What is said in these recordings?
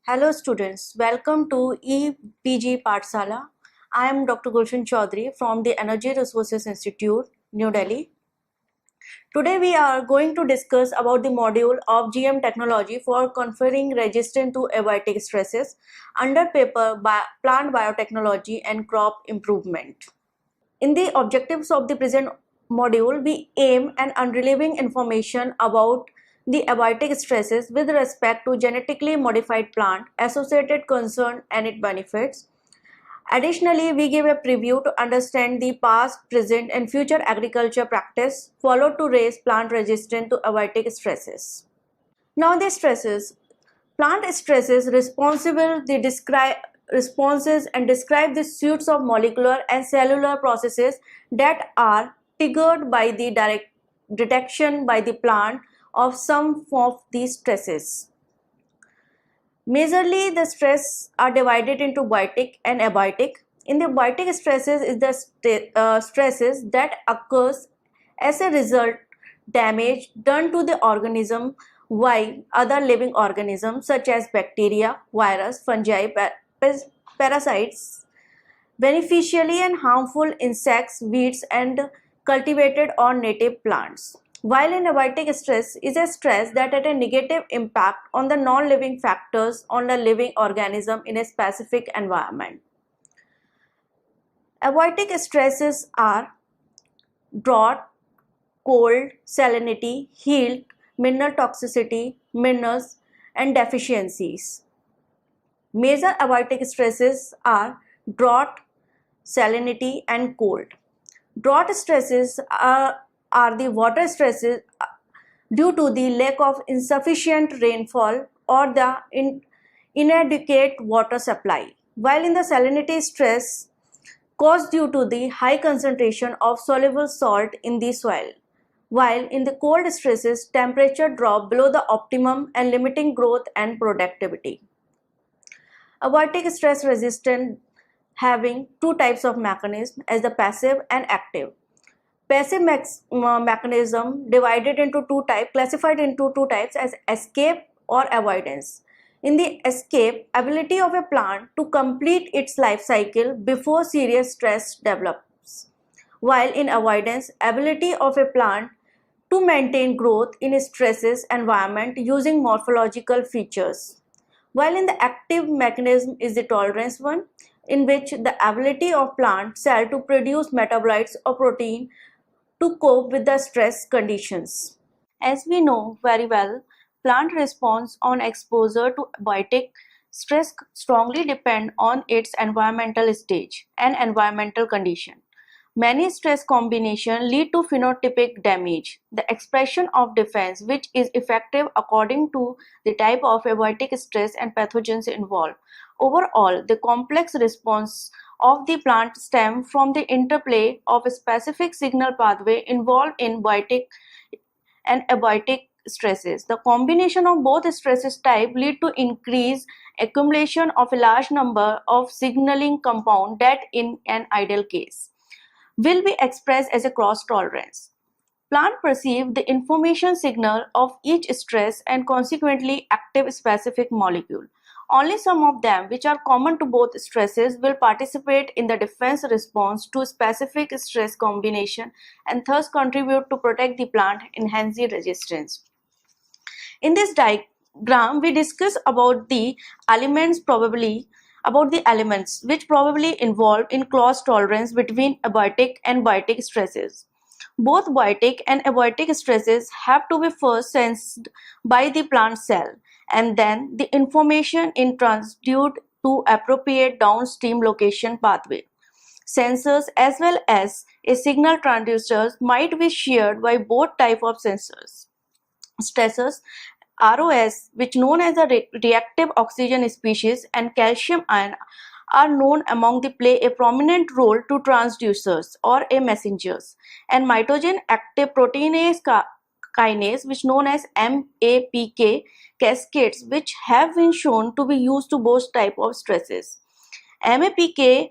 Hello students, welcome to EPG Pathsala. I am Dr. Gulshan Chaudhary from the Energy Resources Institute, New Delhi. Today we are going to discuss about the module of GM technology for conferring resistance to abiotic stresses under paper Plant Biotechnology and Crop Improvement. In the objectives of the present module, we aim at unrelieving information about the abiotic stresses with respect to genetically modified plant, associated concern and its benefits. Additionally, we give a preview to understand the past, present and future agriculture practice followed to raise plant resistance to abiotic stresses. Now the stresses. Plant stresses responsible the responses and describe the suites of molecular and cellular processes that are triggered by the direct detection by the plant of some of these stresses. Majorly, the stress are divided into biotic and abiotic. In the biotic stresses is the stresses that occurs as a result damage done to the organism while other living organisms such as bacteria, virus, fungi, parasites, beneficially and harmful insects, weeds and cultivated or native plants. While an abiotic stress is a stress that had a negative impact on the non-living factors on the living organism in a specific environment. Abiotic stresses are drought, cold, salinity, heat, mineral toxicity, minerals and deficiencies. Major abiotic stresses are drought, salinity and cold. Drought stresses are the water stresses due to the lack of insufficient rainfall or the inadequate water supply, while in the salinity stress caused due to the high concentration of soluble salt in the soil, while in the cold stresses temperature drop below the optimum and limiting growth and productivity. Abiotic stress resistant having two types of mechanism as the passive and active. Passive mechanism divided into two types, classified into two types as escape or avoidance. In the escape, ability of a plant to complete its life cycle before serious stress develops, while in avoidance, ability of a plant to maintain growth in a stresses environment using morphological features. While in the active mechanism is the tolerance one, in which the ability of plant cell to produce metabolites or protein to cope with the stress conditions. As we know very well, plant response on exposure to abiotic stress strongly depend on its environmental stage and environmental condition. Many stress combinations lead to phenotypic damage, the expression of defense which is effective according to the type of abiotic stress and pathogens involved. Overall, the complex response of the plant stem from the interplay of a specific signal pathway involved in biotic and abiotic stresses. The combination of both stresses type lead to increased accumulation of a large number of signaling compound that in an ideal case will be expressed as a cross tolerance. Plant perceive the information signal of each stress and consequently active specific molecule. Only some of them, which are common to both stresses, will participate in the defense response to specific stress combination and thus contribute to protect the plant, enhance the resistance. In this diagram, we discuss about the elements which probably involve in cross tolerance between abiotic and biotic stresses. Both biotic and abiotic stresses have to be first sensed by the plant cell and then the information is transduced to appropriate downstream location pathway. Sensors as well as a signal transducers might be shared by both type of sensors. Stressors ROS, which known as a reactive oxygen species, and calcium ion are known among the play a prominent role to transducers or a messengers, and mitogen active proteinase kinase, which known as MAPK cascades, which have been shown to be used to both type of stresses. MAPKs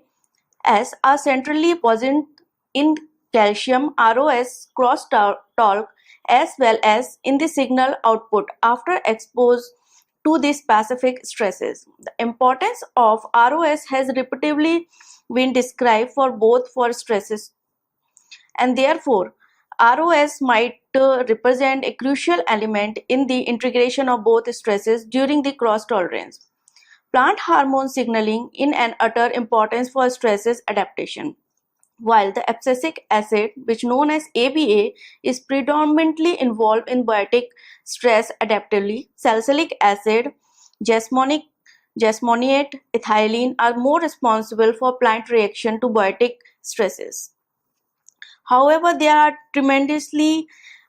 are centrally present in calcium ROS crosstalk as well as in the signal output after exposed to the specific stresses. The importance of ROS has repeatedly been described for both for stresses, and therefore ROS might represent a crucial element in the integration of both stresses during the cross tolerance. Plant hormone signaling in an utter importance for stresses adaptation. While the abscisic acid, which known as ABA, is predominantly involved in biotic stress adaptively, salicylic acid, jasmonate, ethylene are more responsible for plant reaction to biotic stresses. However, there are tremendously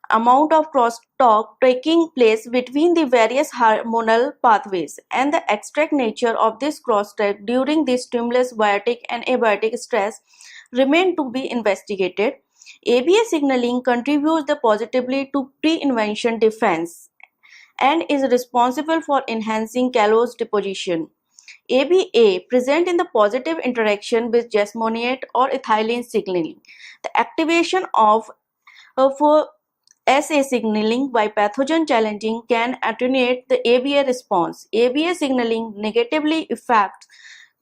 amount of crosstalk taking place between the various hormonal pathways, and the exact nature of this crosstalk during the stimulus biotic and abiotic stress remain to be investigated. ABA signaling contributes positively to pre-invention defense and is responsible for enhancing callose deposition. ABA present in the positive interaction with jasmonate or ethylene signaling. The activation of SA signaling by pathogen challenging can attenuate the ABA response. ABA signaling negatively affects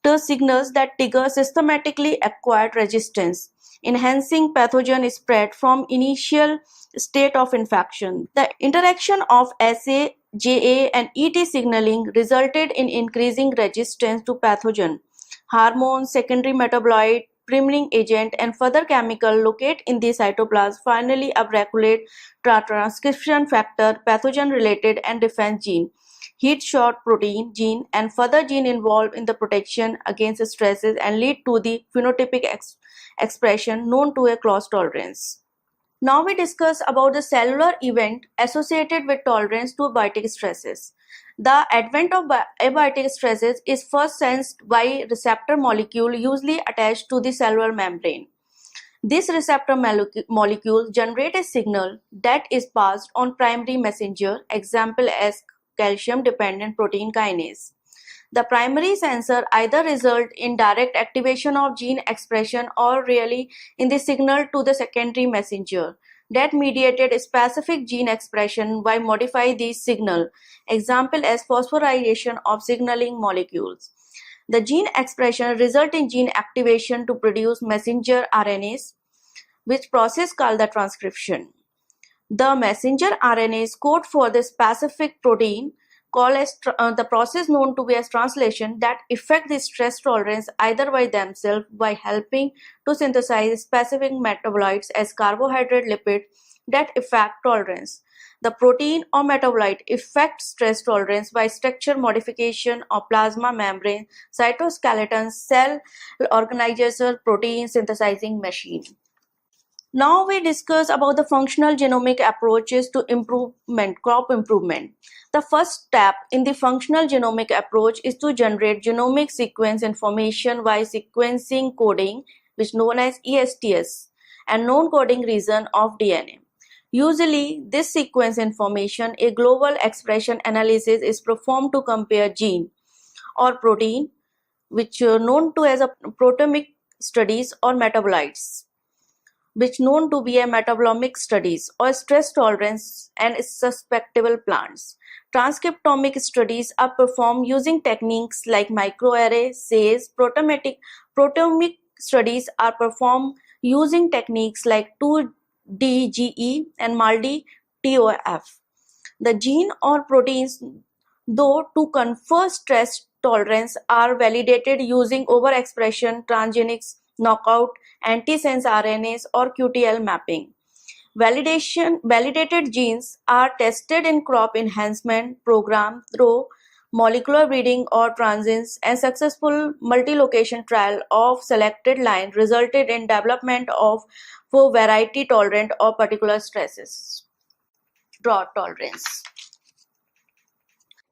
the signals that trigger systematically acquired resistance, enhancing pathogen spread from initial state of infection. The interaction of SA, JA and ET signaling resulted in increasing resistance to pathogen. Hormones, secondary metabolite, priming agent and further chemical locate in the cytoplasm, finally upregulate transcription factor, pathogen related and defense gene, heat shock protein gene and further gene involved in the protection against stresses and lead to the phenotypic expression known to a cross tolerance. Now we discuss about the cellular event associated with tolerance to abiotic stresses. The advent of abiotic stresses is first sensed by receptor molecule usually attached to the cellular membrane. This receptor molecule generate a signal that is passed on primary messenger, example as calcium dependent protein kinase. The primary sensor either result in direct activation of gene expression or really in the signal to the secondary messenger that mediated specific gene expression by modify the signal, example as phosphorylation of signaling molecules. The gene expression result in gene activation to produce messenger RNAs, which process called the transcription. The messenger RNAs code for the specific protein called as the process known to be as translation that affect the stress tolerance either by themselves by helping to synthesize specific metabolites as carbohydrate lipid that affect tolerance. The protein or metabolite affects stress tolerance by structure modification of plasma membrane, cytoskeleton, cell organizer, protein synthesizing machine. Now we discuss about the functional genomic approaches to crop improvement. The first step in the functional genomic approach is to generate genomic sequence information by sequencing coding, which known as ESTS, and non-coding region of DNA. Usually, this sequence information, a global expression analysis is performed to compare gene or protein, which are known to as a proteomic studies or metabolites, which known to be a metabolomic studies or stress tolerance and susceptible plants. Transcriptomic studies are performed using techniques like microarray, SAYS. Proteomic studies are performed using techniques like 2DGE and MALDI-TOF. The gene or proteins, though to confer stress tolerance, are validated using overexpression, transgenics, knockout, antisense RNAs or QTL mapping. Validated genes are tested in crop enhancement program through molecular breeding or transients, and successful multi-location trial of selected line resulted in development of variety tolerant or particular stresses. Drought tolerance.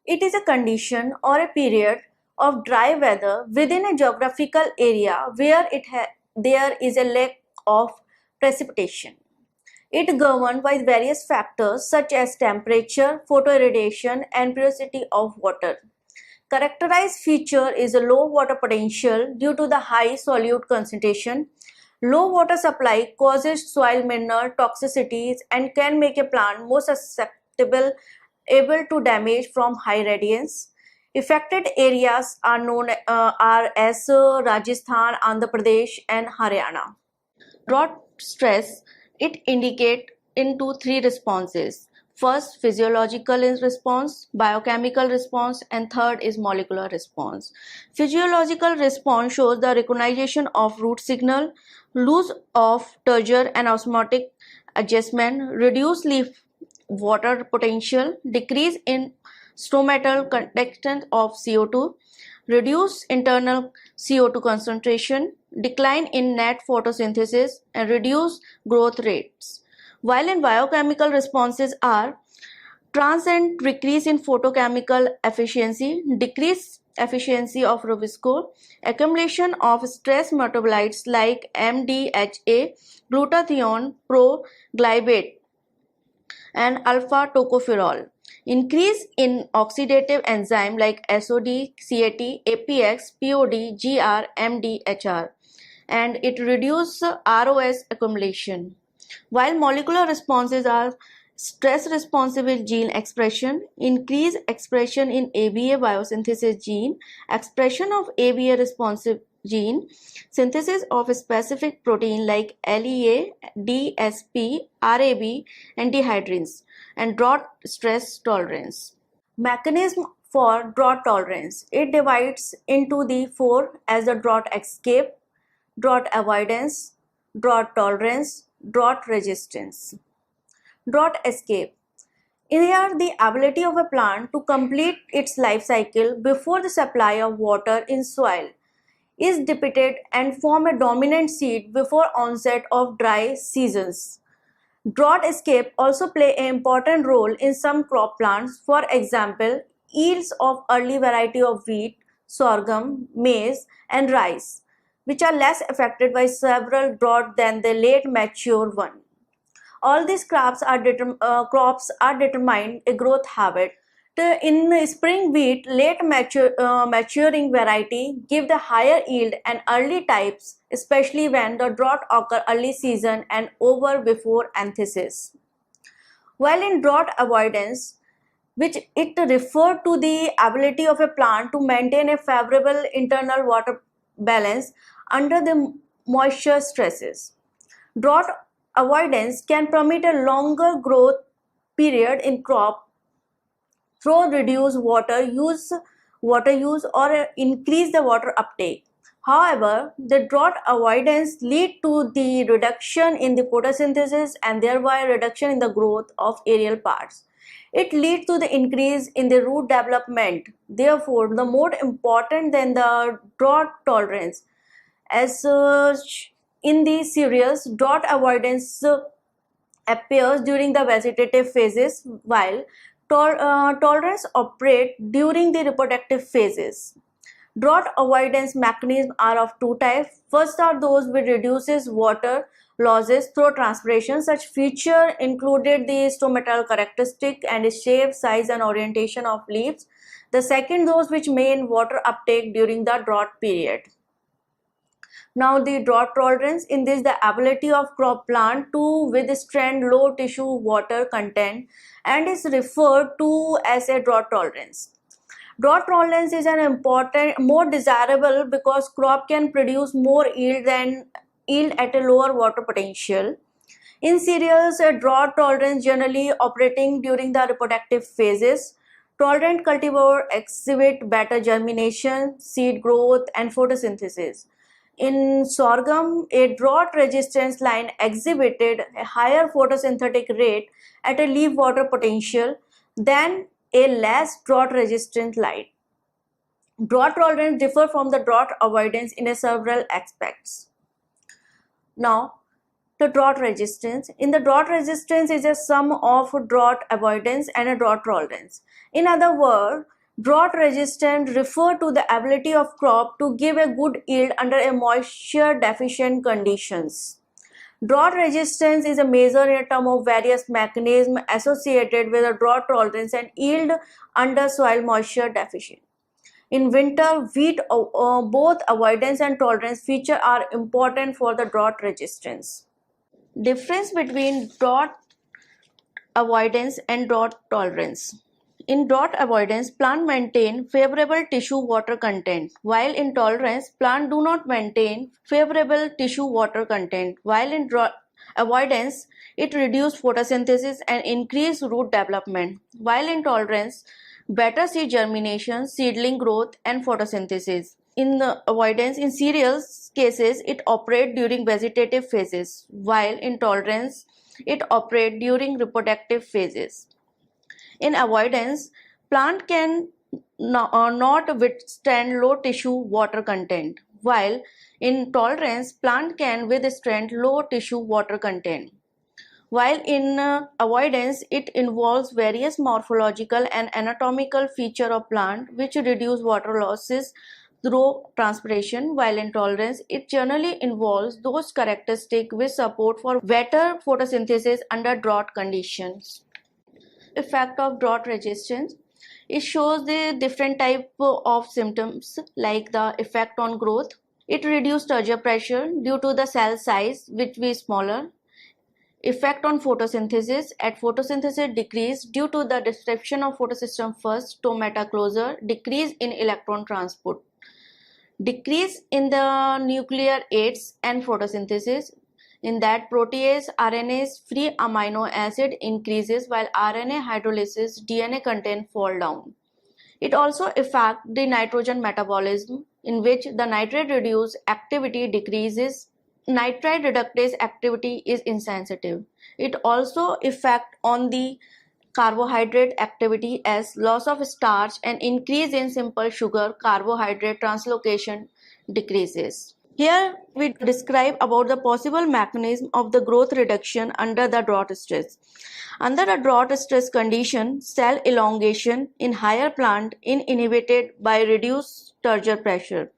It is a condition or a period of dry weather within a geographical area where there is a lack of precipitation. It is governed by various factors such as temperature, photoirradiation, and purity of water. Characterized feature is a low water potential due to the high solute concentration. Low water supply causes soil mineral toxicities and can make a plant more susceptible able to damage from high radiance. Affected areas are known as Rajasthan, Andhra Pradesh, and Haryana. Drought stress, it indicate into three responses. First, physiological response, biochemical response, and third is molecular response. Physiological response shows the recognition of root signal, loss of turgor and osmotic adjustment, reduced leaf water potential, decrease in stomatal content of CO2, reduce internal CO2 concentration, decline in net photosynthesis, and reduce growth rates. While in biochemical responses are transient decrease in photochemical efficiency, decrease efficiency of rubisco, accumulation of stress metabolites like MDHA, glutathione, proglybate, and alpha tocopherol, increase in oxidative enzyme like SOD, CAT, APX, POD, GR, MDHR, and it reduces ROS accumulation. While molecular responses are stress responsive gene expression, increase expression in ABA biosynthesis gene, expression of ABA responsive gene, synthesis of a specific protein like LEA, DSP, RAB, and dehydrins, and drought stress tolerance. Mechanism for drought tolerance. It divides into the four as the drought escape, drought avoidance, drought tolerance, drought resistance. Drought escape. Here, the ability of a plant to complete its life cycle before the supply of water in soil is depleted and form a dominant seed before onset of dry seasons. Drought escape also play an important role in some crop plants. For example, yields of early variety of wheat, sorghum, maize, and rice, which are less affected by several drought than the late mature one. All these crops are determined a growth habit. In spring wheat, late maturing variety give the higher yield and early types, especially when the drought occur early season and over before anthesis. While in drought avoidance, which it refer to the ability of a plant to maintain a favorable internal water balance under the moisture stresses. Drought avoidance can permit a longer growth period in crop through reduced water use or increase the water uptake. However, the drought avoidance lead to the reduction in the photosynthesis and thereby reduction in the growth of aerial parts. It leads to the increase in the root development. Therefore, the more important than the drought tolerance. As such, in these cereals, drought avoidance appears during the vegetative phases while tolerance operates during the reproductive phases. Drought avoidance mechanisms are of two types. First are those which reduces water losses through transpiration. Such feature included the stomatal characteristic and shape, size, and orientation of leaves. The second, those which main water uptake during the drought period. Now the drought tolerance, in this the ability of crop plant to withstand low tissue water content and is referred to as a drought tolerance. Drought tolerance is an important, more desirable because crop can produce more yield at a lower water potential. In cereals, a drought tolerance generally operating during the reproductive phases. Tolerant cultivar exhibit better germination, seed growth, and photosynthesis. In sorghum, a drought resistance line exhibited a higher photosynthetic rate at a leaf water potential than a less drought resistant line. Drought tolerance differ from the drought avoidance in several aspects. Now, the drought resistance. In the drought resistance is a sum of drought avoidance and a drought tolerance. In other words, drought resistant refer to the ability of crop to give a good yield under a moisture deficient conditions. Drought resistance is a measure in terms of various mechanisms associated with a drought tolerance and yield under soil moisture deficient. In winter, wheat, both avoidance and tolerance feature are important for the drought resistance. Difference between drought avoidance and drought tolerance. In drought avoidance, plants maintain favorable tissue water content, while in tolerance, plants do not maintain favorable tissue water content. While in drought avoidance, it reduces photosynthesis and increase root development, while in tolerance, better seed germination, seedling growth, and photosynthesis. In avoidance, in cereals cases, it operates during vegetative phases, while in tolerance, it operates during reproductive phases. In avoidance, plant can not withstand low tissue water content, while in tolerance, plant can withstand low tissue water content. While in avoidance, it involves various morphological and anatomical features of plant which reduce water losses through transpiration, while in tolerance, it generally involves those characteristics which support for better photosynthesis under drought conditions. Effect of drought resistance. It shows the different type of symptoms like the effect on growth. It reduces turgor pressure due to the cell size which is smaller. Effect on photosynthesis. At photosynthesis decrease due to the disruption of photosystem first, stomata closer, decrease in electron transport. Decrease in the nuclear aids and photosynthesis. In that, protease RNase free amino acid increases while RNA hydrolysis DNA content fall down. It also affects the nitrogen metabolism, in which the nitrate reduced activity decreases. Nitrite reductase activity is insensitive. It also affects on the carbohydrate activity as loss of starch and increase in simple sugar carbohydrate translocation decreases. Here we describe about the possible mechanism of the growth reduction under the drought stress. Under a drought stress condition, cell elongation in higher plant is inhibited by reduced turgor pressure,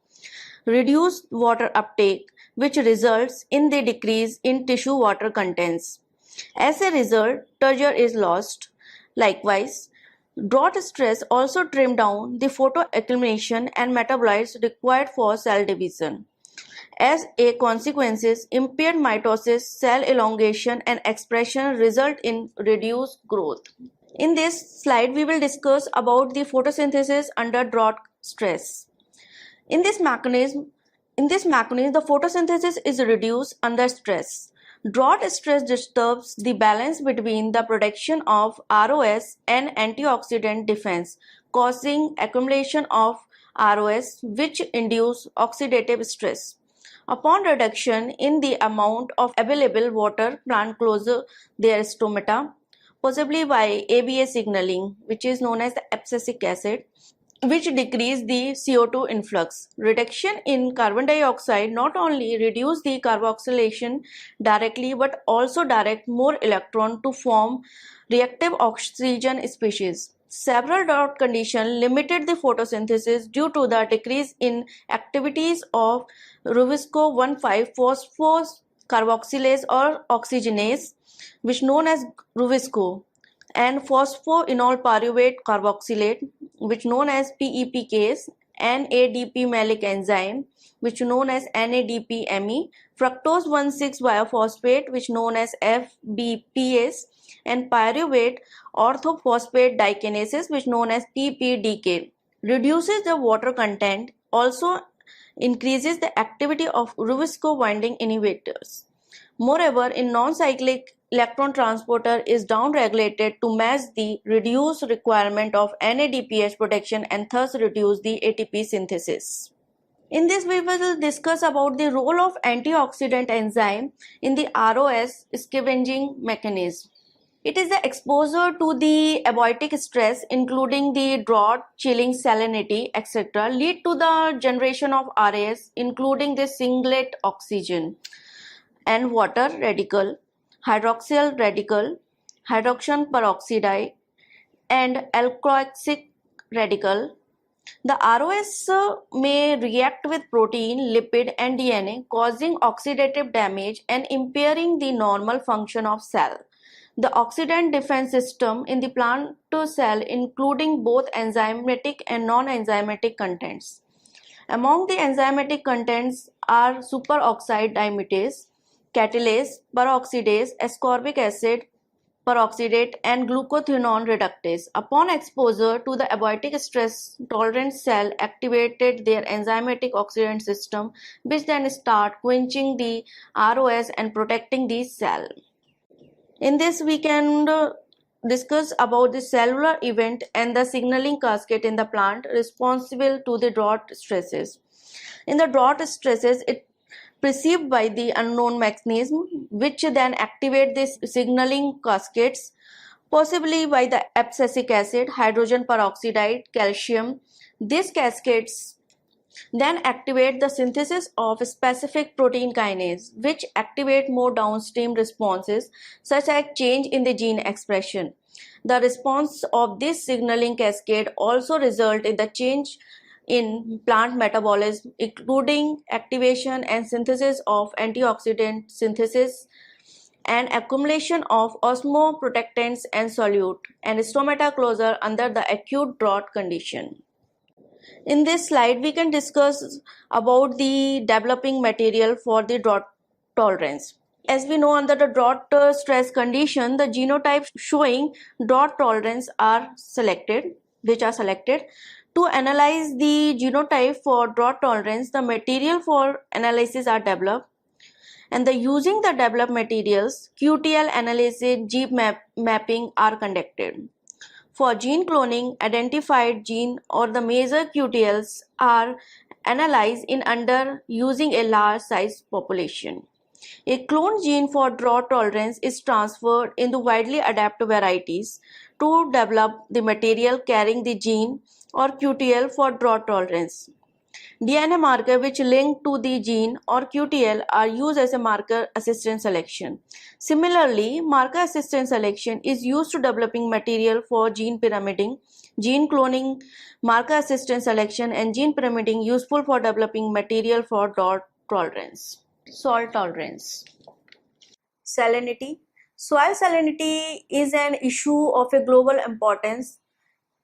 reduced water uptake, which results in the decrease in tissue water contents. As a result, turgor is lost. Likewise, drought stress also trim down the photoaccumulation and metabolites required for cell division. As a consequence, impaired mitosis, cell elongation, and expression result in reduced growth. In this slide, we will discuss about the photosynthesis under drought stress. In this mechanism, the photosynthesis is reduced under stress. Drought stress disturbs the balance between the production of ROS and antioxidant defense, causing accumulation of ROS, which induce oxidative stress. Upon reduction in the amount of available water, plant close their stomata, possibly by ABA signaling, which is known as the abscisic acid, which decrease the CO2 influx. Reduction in carbon dioxide not only reduce the carboxylation directly but also direct more electron to form reactive oxygen species. Several drought conditions limited the photosynthesis due to the decrease in activities of Rubisco-1,5-phosphorus carboxylase or oxygenase, which known as Rubisco, and phosphoenol pyruvate carboxylate, which known as PEPKase, NADP malic enzyme, which known as NADPME, fructose 1,6-biophosphate, which known as FBPase, and pyruvate orthophosphate dikinases, which known as PPDK. Reduces the water content, also increases the activity of Rubisco winding inhibitors. Moreover, in non-cyclic, electron transporter is downregulated to match the reduced requirement of NADPH protection and thus reduce the ATP synthesis. In this, we will discuss about the role of antioxidant enzyme in the ROS scavenging mechanism. It is the exposure to the abiotic stress, including the drought, chilling, salinity, etc., lead to the generation of RAS, including the singlet oxygen and water radical, hydroxyl radical, hydrogen peroxide, and alkoxic radical. The ROS may react with protein, lipid, and DNA, causing oxidative damage and impairing the normal function of cell. The oxidant defense system in the plant cell including both enzymatic and non-enzymatic contents. Among the enzymatic contents are superoxide dismutase, catalase, peroxidase, ascorbic acid, peroxidate and glucothione reductase. Upon exposure to the abiotic stress tolerant cell activated their enzymatic oxidant system, which then start quenching the ROS and protecting the cell. In this we can discuss about the cellular event and the signaling cascade in the plant responsible to the drought stresses. In the drought stresses, it perceived by the unknown mechanism which then activate these signaling cascades, possibly by the abscisic acid, hydrogen peroxide, calcium. These cascades then activate the synthesis of specific protein kinase, which activate more downstream responses such as change in the gene expression. The response of this signaling cascade also result in the change in plant metabolism, including activation and synthesis of antioxidant synthesis and accumulation of osmoprotectants and solute and stomata closure under the acute drought condition. In this slide, we can discuss about the developing material for the drought tolerance. As we know, under the drought stress condition, the genotypes showing drought tolerance are selected. To analyze the genotype for drought tolerance, the material for analysis are developed, and using the developed materials, QTL analysis, gene mapping are conducted. For gene cloning, identified gene or the major QTLs are analyzed in under using a large size population. A cloned gene for drought tolerance is transferred into widely adapted varieties to develop the material carrying the gene or QTL for drought tolerance. DNA marker which link to the gene or QTL are used as a marker assisted selection. Similarly, marker assisted selection is used to developing material for gene pyramiding, gene cloning, marker assisted selection and gene pyramiding useful for developing material for drought tolerance. Salt tolerance. Salinity. Soil salinity is an issue of a global importance,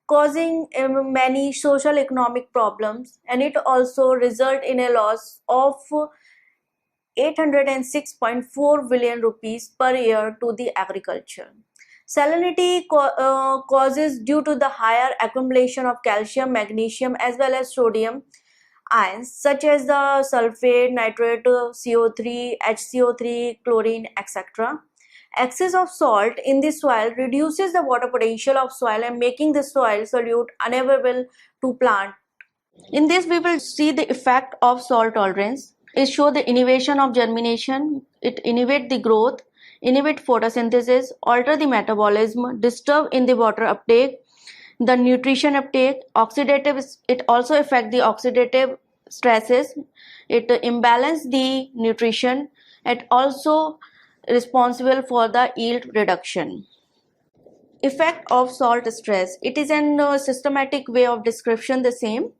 causing many social economic problems, and it also result in a loss of 806.4 billion rupees per year to the agriculture. Salinity causes due to the higher accumulation of calcium, magnesium as well as sodium ions such as the sulfate, nitrate, CO3, HCO3, chlorine, etc. Excess of salt in the soil reduces the water potential of soil and making the soil solute unavailable to plant. In this we will see the effect of salt tolerance. It shows the inhibition of germination, it inhibits the growth, inhibit photosynthesis, alter the metabolism, disturb in the water uptake, the nutrition uptake, oxidative, it also affect the oxidative stresses, it imbalance the nutrition, it also responsible for the yield reduction. Effect of salt stress. It is a systematic way of description the same.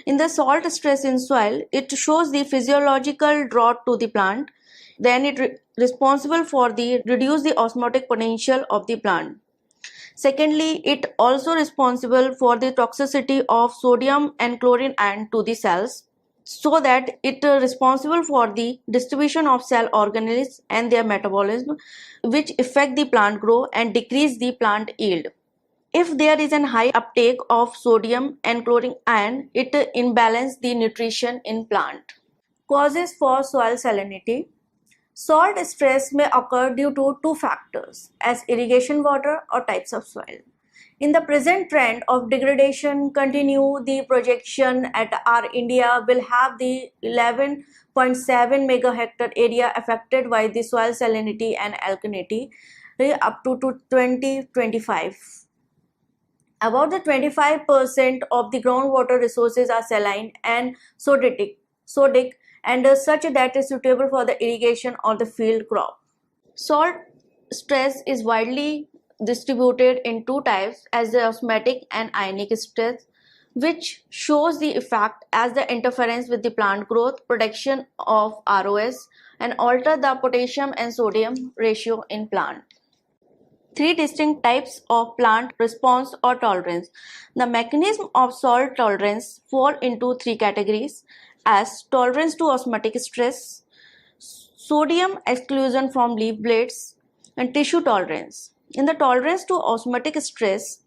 In the salt stress in soil, it shows the physiological drought to the plant. Then it responsible for the reduce the osmotic potential of the plant. Secondly, it also responsible for the toxicity of sodium and chlorine ion to the cells, so that it responsible for the distribution of cell organelles and their metabolism, which affect the plant growth and decrease the plant yield. If there is a high uptake of sodium and chlorine ion, it imbalance the nutrition in plant. Causes for soil salinity. Salt stress may occur due to two factors as irrigation water or types of soil. In the present trend of degradation continue, the projection at our India will have the 11.7 megahectare area affected by the soil salinity and alkalinity up to 2025. About the 25% of the groundwater resources are saline and sodic and such that is suitable for the irrigation or the field crop. Salt stress is widely distributed in two types as the osmotic and ionic stress, which shows the effect as the interference with the plant growth, production of ROS and alter the potassium and sodium ratio in plant. Three distinct types of plant response or tolerance. The mechanism of salt tolerance fall into three categories as tolerance to osmotic stress, sodium exclusion from leaf blades, and tissue tolerance. in the tolerance to osmotic stress,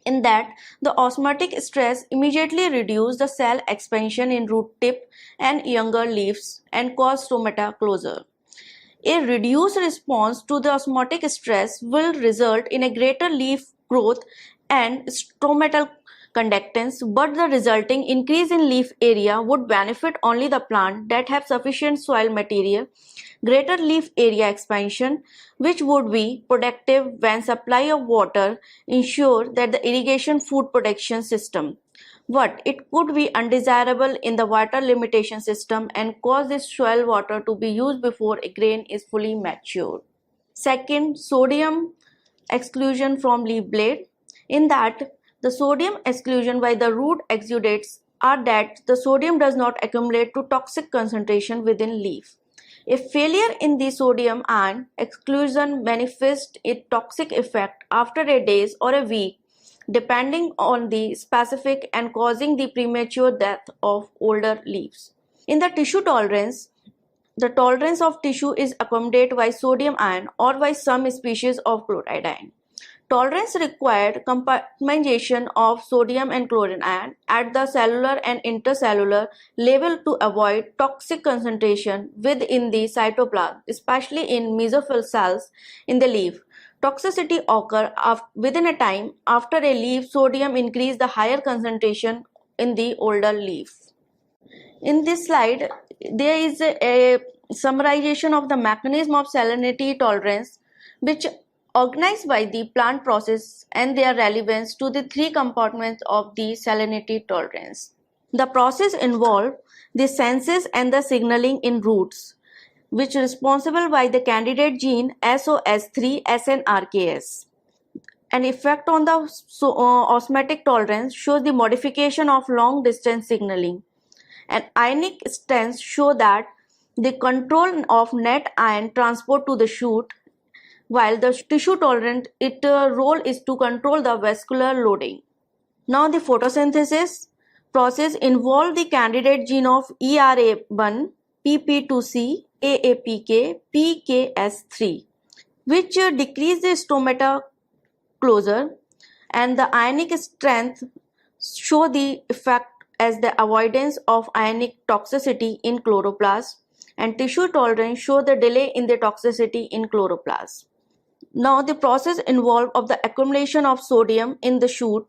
in that the osmotic stress immediately reduces the cell expansion in root tip and younger leaves and cause stomata closure. A reduced response to the osmotic stress will result in a greater leaf growth and stomatal conductance, but the resulting increase in leaf area would benefit only the plant that have sufficient soil material, greater leaf area expansion, which would be productive when supply of water ensure that the irrigation food protection system. But it could be undesirable in the water limitation system and cause this soil water to be used before a grain is fully mature. Second, sodium exclusion from leaf blade. In that, the sodium exclusion by the root exudates are that the sodium does not accumulate to toxic concentration within leaf. A failure in the sodium ion exclusion manifests its toxic effect after a days or a week, depending on the specific, and causing the premature death of older leaves. In the tissue tolerance, the tolerance of tissue is accommodated by sodium ion or by some species of chloride. Tolerance required compartmentalization of sodium and chlorine ion at the cellular and intercellular level to avoid toxic concentration within the cytoplasm, especially in mesophyll cells in the leaf. Toxicity occurs within a time after a leaf sodium increase the higher concentration in the older leaf. In this slide, there is a summarization of the mechanism of salinity tolerance, which organized by the plant process and their relevance to the three compartments of the salinity tolerance. The process involves the senses and the signaling in roots, which is responsible by the candidate gene SOS3 SNRKS. An effect on the osmotic tolerance shows the modification of long distance signaling. And ionic stents show that the control of net ion transport to the shoot, while the tissue tolerant, its role is to control the vascular loading. Now the photosynthesis process involves the candidate gene of ERA1, PP2C, AAPK, PKS3, which decrease the stomata closure, and the ionic strength show the effect as the avoidance of ionic toxicity in chloroplast, and tissue tolerance show the delay in the toxicity in chloroplast. Now the process involved of the accumulation of sodium in the shoot.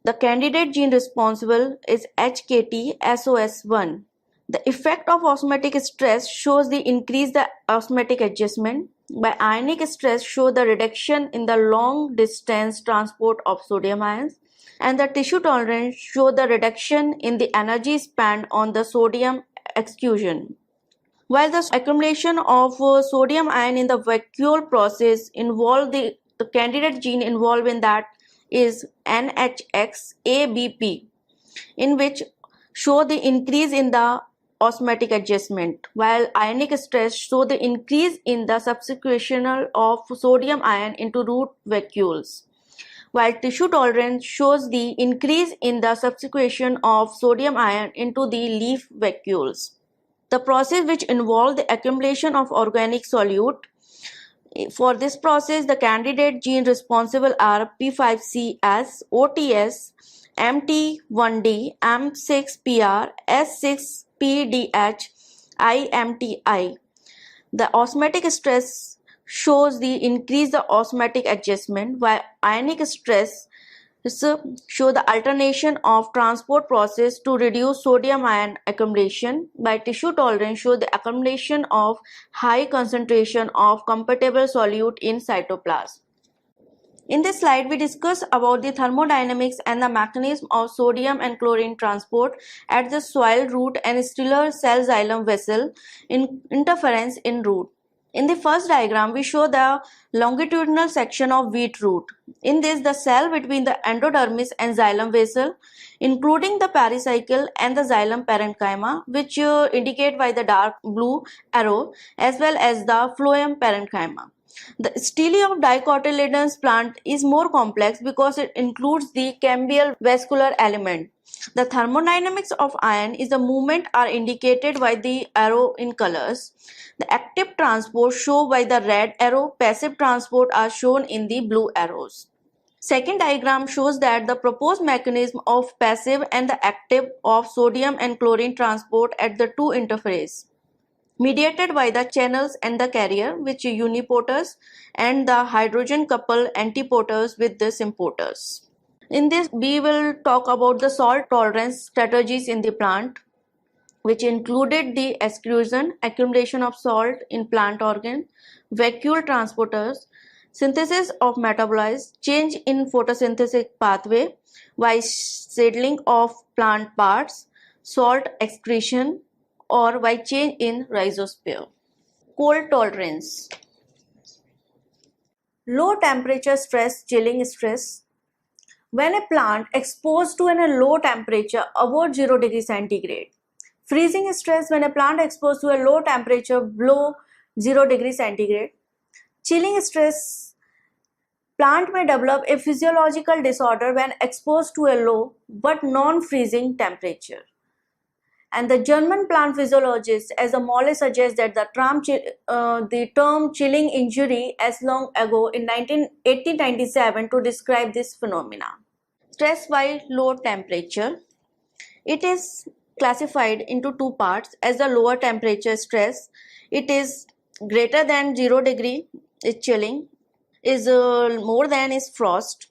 The candidate gene responsible is HKT-SOS1. The effect of osmotic stress shows the increase the osmotic adjustment, by ionic stress show the reduction in the long distance transport of sodium ions, and the tissue tolerance show the reduction in the energy spent on the sodium exclusion. While the accumulation of sodium ion in the vacuole process involve the candidate gene involved in that is NHX-ABP, in which show the increase in the osmotic adjustment, while ionic stress show the increase in the substitution of sodium ion into root vacuoles, while tissue tolerance shows the increase in the substitution of sodium ion into the leaf vacuoles. The process which involves the accumulation of organic solute. For this process, the candidate gene responsible are P5CS, OTS, MT1D, M6PR, S6PDH, IMTI. The osmotic stress shows the increase the osmotic adjustment, while ionic stress show the alternation of transport process to reduce sodium ion accumulation, by tissue tolerance show the accumulation of high concentration of compatible solute in cytoplasm. In this slide, we discuss about the thermodynamics and the mechanism of sodium and chlorine transport at the soil root and stellar cell xylem vessel in interference in root. In the first diagram, we show the longitudinal section of wheat root. In this, the cell between the endodermis and xylem vessel, including the pericycle and the xylem parenchyma, which indicate by the dark blue arrow, as well as the phloem parenchyma. The stele of dicotyledons plant is more complex because it includes the cambial vascular element. The thermodynamics of ion is the movement are indicated by the arrow in colors. The active transport shown by the red arrow, passive transport are shown in the blue arrows. Second diagram shows that the proposed mechanism of passive and the active of sodium and chlorine transport at the two interface, mediated by the channels and the carrier, which uniporters, and the hydrogen couple antiporters with the symporters. In this, we will talk about the salt tolerance strategies in the plant, which included the exclusion, accumulation of salt in plant organ, vacuole transporters, synthesis of metabolites, change in photosynthetic pathway, by settling of plant parts, salt excretion, or by change in rhizosphere. Cold tolerance. Low temperature stress, chilling stress. When a plant exposed to a low temperature above 0 degree centigrade. Freezing stress when a plant exposed to a low temperature below 0 degree centigrade. Chilling stress, plant may develop a physiological disorder when exposed to a low but non-freezing temperature. And the German plant physiologist, as a Molle, suggests that the term chilling injury as long ago in 1897 to describe this phenomena. Stress by low temperature. It is classified into two parts as the lower temperature stress. It is greater than 0 degree is chilling, is more than is frost.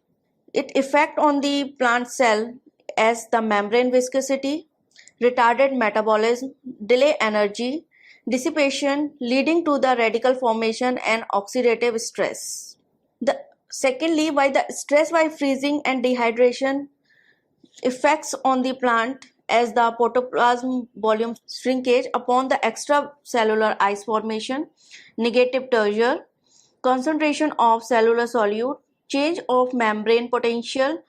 It effect on the plant cell as the membrane viscosity, retarded metabolism, delay energy, dissipation leading to the radical formation and oxidative stress. Secondly, by the stress by freezing and dehydration effects on the plant as the protoplasm volume shrinkage upon the extracellular ice formation, negative Tertiary, concentration of cellular solute, change of membrane potential,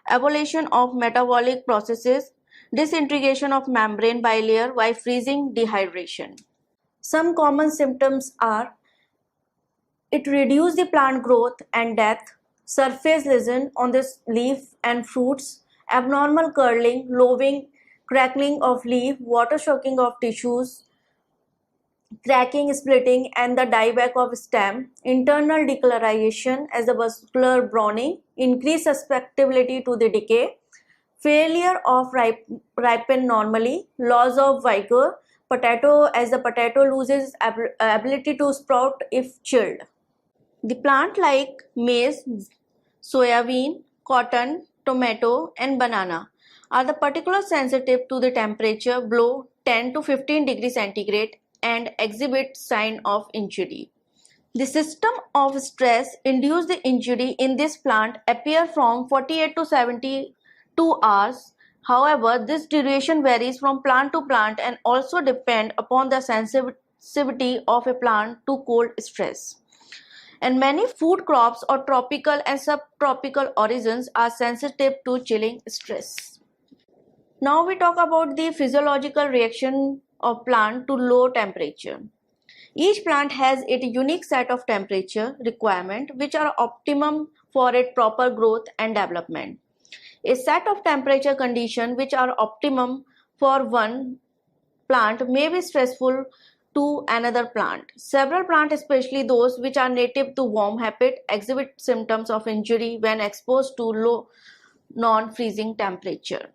abolition of metabolic processes, disintegration of membrane bilayer by freezing dehydration. Some common symptoms are it reduces the plant growth and death, surface lesion on the leaf and fruits, abnormal curling, lobing, crackling of leaf, water shocking of tissues, cracking, splitting, and the dieback of stem, internal decolorization as the vascular browning, increased susceptibility to the decay, failure of ripen normally, loss of vigor, potato as the potato loses ability to sprout if chilled. The plant like maize, soybean, cotton, tomato, and banana are the particular sensitive to the temperature below 10 to 15 degrees centigrade and exhibit sign of injury. The system of stress induced the injury in this plant appear from 48 to 72 hours. However, this duration varies from plant to plant and also depend upon the sensitivity of a plant to cold stress. And many food crops or tropical and subtropical origins are sensitive to chilling stress. Now we talk about the physiological reaction of plant to low temperature. Each plant has its unique set of temperature requirements which are optimum for its proper growth and development. A set of temperature conditions which are optimum for one plant may be stressful to another plant. Several plants, especially those which are native to warm habit, exhibit symptoms of injury when exposed to low non-freezing temperature.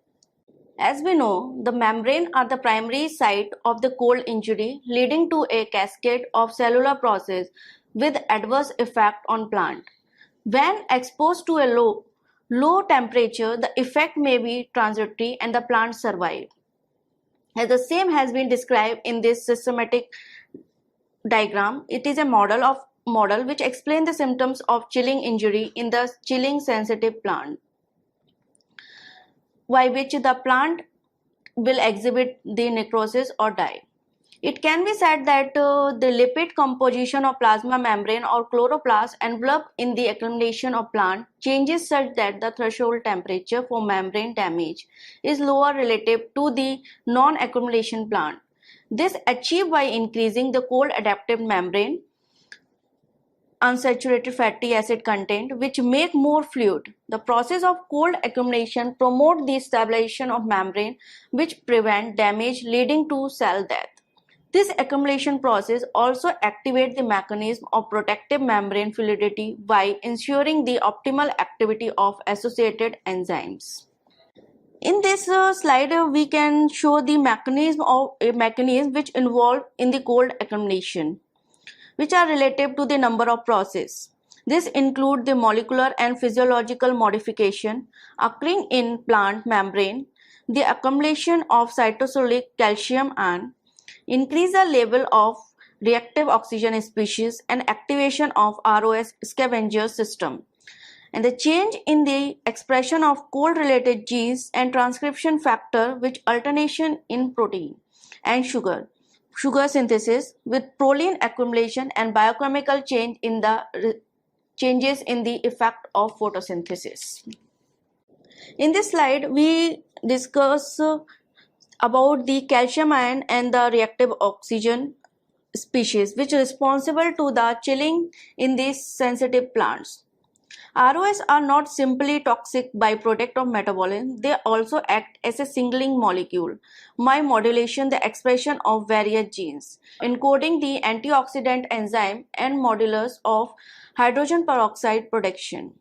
As we know, the membrane are the primary site of the cold injury, leading to a cascade of cellular process with adverse effect on plant. When exposed to a low temperature, the effect may be transitory and the plant survive. As the same has been described in this systematic diagram, it is a model which explains the symptoms of chilling injury in the chilling sensitive plant, by which the plant will exhibit the necrosis or die. It can be said that the lipid composition of plasma membrane or chloroplast envelope in the accumulation of plant changes such that the threshold temperature for membrane damage is lower relative to the non-accumulation plant. This achieved by increasing the cold adaptive membrane unsaturated fatty acid content which make more fluid. The process of cold accumulation promotes the stabilization of membrane which prevent damage leading to cell death. This accumulation process also activates the mechanism of protective membrane fluidity by ensuring the optimal activity of associated enzymes. In this slide, we can show the mechanism which involve in the cold accumulation, which are related to the number of processes. This include the molecular and physiological modification occurring in plant membrane, the accumulation of cytosolic calcium ion, increase the level of reactive oxygen species, and activation of ROS scavenger system, and the change in the expression of cold related genes and transcription factor which alternation in protein and sugar synthesis with proline accumulation and biochemical changes in the effect of photosynthesis. In this slide, we discuss about the calcium ion and the reactive oxygen species which are responsible to the chilling in these sensitive plants. ROS are not simply toxic byproduct of metabolism, they also act as a signaling molecule by modulation the expression of various genes, encoding the antioxidant enzyme and modulus of hydrogen peroxide production.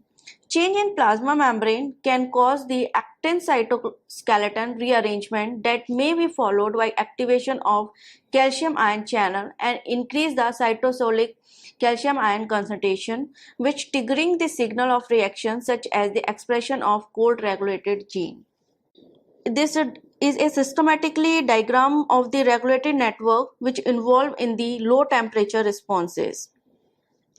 Change in plasma membrane can cause the actin cytoskeleton rearrangement that may be followed by activation of calcium ion channel and increase the cytosolic calcium ion concentration, which triggering the signal of reaction such as the expression of cold regulated gene. This is a systematically diagram of the regulatory network which involve in the low temperature responses.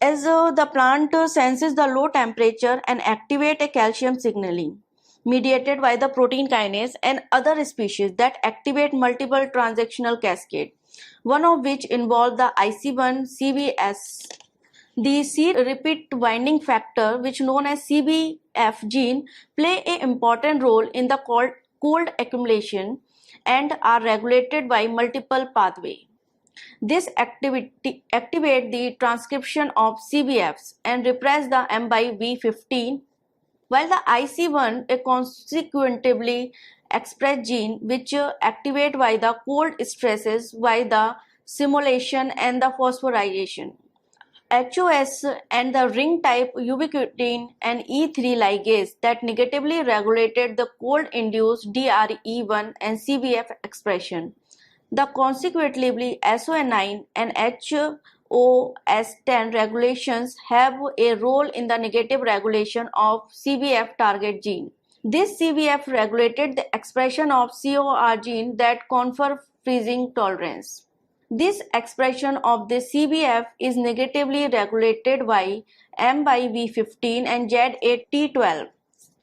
As the plant senses the low temperature and activate a calcium signaling mediated by the protein kinase and other species that activate multiple transactional cascade, one of which involve the IC1 CBS. The C repeat binding factor, which known as CBF gene, play an important role in the cold accumulation and are regulated by multiple pathways. This activate the transcription of CBFs and repress the M by V15, while the IC1 a consequently expressed gene which activate by the cold stresses by the simulation and the phosphorylation. HOS and the ring type ubiquitin and E3 ligase that negatively regulated the cold induced DRE1 and CBF expression. The consequently SON9 and HOS10 regulations have a role in the negative regulation of CBF target gene. This CBF regulated the expression of COR gene that confer freezing tolerance. This expression of the CBF is negatively regulated by M by V15 and Z8T12.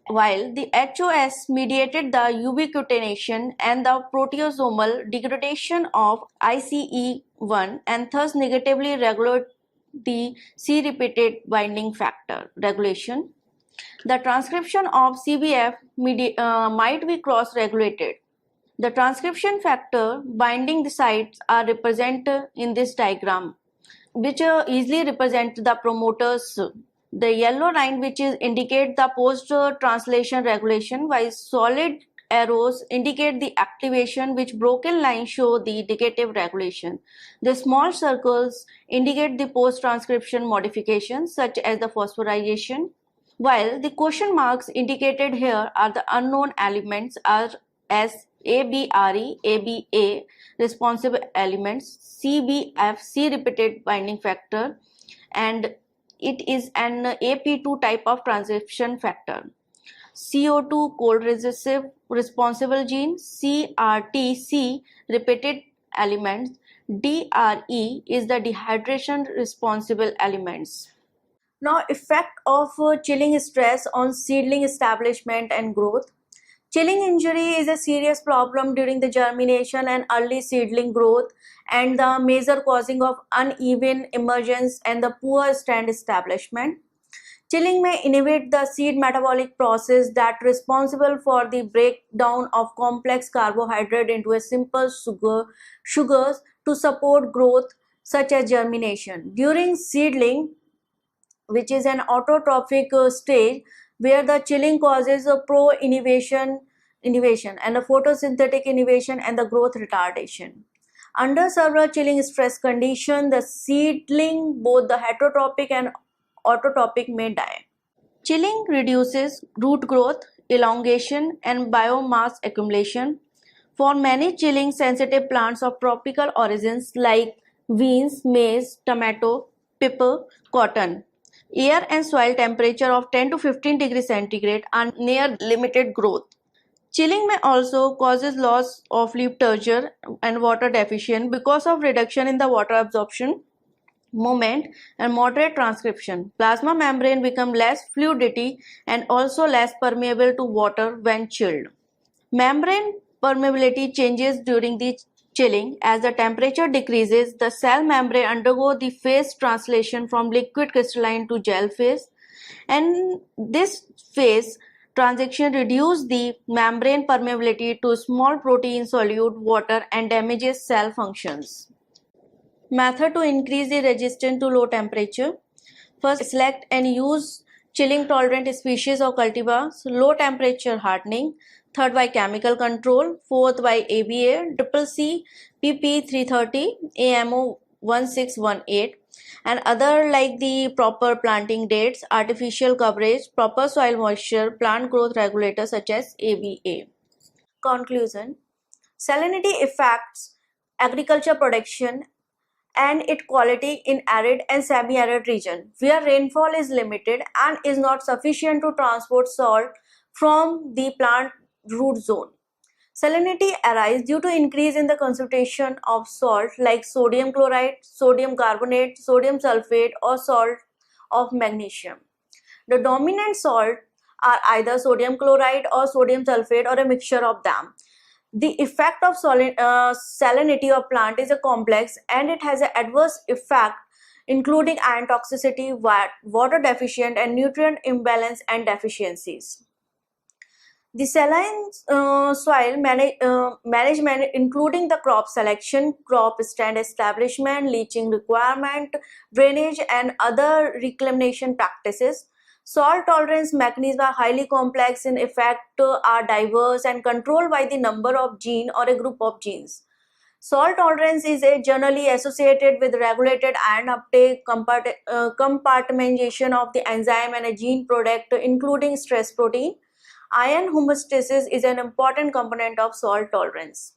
While the HOS mediated the ubiquitination and the proteasomal degradation of ICE1 and thus negatively regulate the C-repeated binding factor regulation. The transcription of CBF might be cross-regulated. The transcription factor binding the sites are represented in this diagram, which easily represent the promoters. The yellow line which is indicate the post-translation regulation, while solid arrows indicate the activation, which broken lines show the negative regulation. The small circles indicate the post-transcription modifications such as the phosphorylation, while the question marks indicated here are the unknown elements as ABRE, ABA responsive elements, CBF, C-repeated binding factor, and it is an AP2 type of transcription factor. CO2 cold responsible gene, CRTC repeated elements, DRE is the dehydration responsible elements. Now, effect of chilling stress on seedling establishment and growth. Chilling injury is a serious problem during the germination and early seedling growth and the major causing of uneven emergence and the poor stand establishment. Chilling may inhibit the seed metabolic process that responsible for the breakdown of complex carbohydrate into a simple sugars to support growth such as germination. During seedling, which is an autotrophic stage where the chilling causes a pro-inhibition and a photosynthetic inhibition and the growth retardation. Under severe chilling stress condition, the seedling, both the heterotrophic and autotrophic, may die. Chilling reduces root growth, elongation, and biomass accumulation. For many chilling sensitive plants of tropical origins like beans, maize, tomato, pepper, cotton, air and soil temperature of 10 to 15 degrees centigrade are near limited growth. Chilling may also causes loss of leaf turgor and water deficient because of reduction in the water absorption movement and moderate transcription. Plasma membrane become less fluidity and also less permeable to water when chilled. Membrane permeability changes during the chilling. As the temperature decreases, the cell membrane undergo the phase translation from liquid crystalline to gel phase, and this phase transition reduces the membrane permeability to small protein solute water and damages cell functions. Method to increase the resistance to low temperature. First, select and use chilling tolerant species of cultivars. Low temperature hardening. Third, by chemical control. Fourth, by ABA, CC, PP 330, AMO 1618, and other like the proper planting dates, artificial coverage, proper soil moisture, plant growth regulators such as ABA. Conclusion: salinity affects agriculture production and its quality in arid and semi-arid region where rainfall is limited and is not sufficient to transport salt from the plant root zone. Salinity arises due to increase in the concentration of salt like sodium chloride, sodium carbonate, sodium sulfate, or salt of magnesium. The dominant salt are either sodium chloride or sodium sulfate or a mixture of them. The effect of salinity of plant is a complex and it has an adverse effect including iron toxicity, water deficient and nutrient imbalance and deficiencies. The saline soil management including the crop selection, crop stand establishment, leaching requirement, drainage and other reclamation practices. Salt tolerance mechanisms are highly complex in effect, are diverse and controlled by the number of gene or a group of genes. Salt tolerance is generally associated with regulated iron uptake, compartmentalization of the enzyme and a gene product including stress protein. Iron homeostasis is an important component of salt tolerance.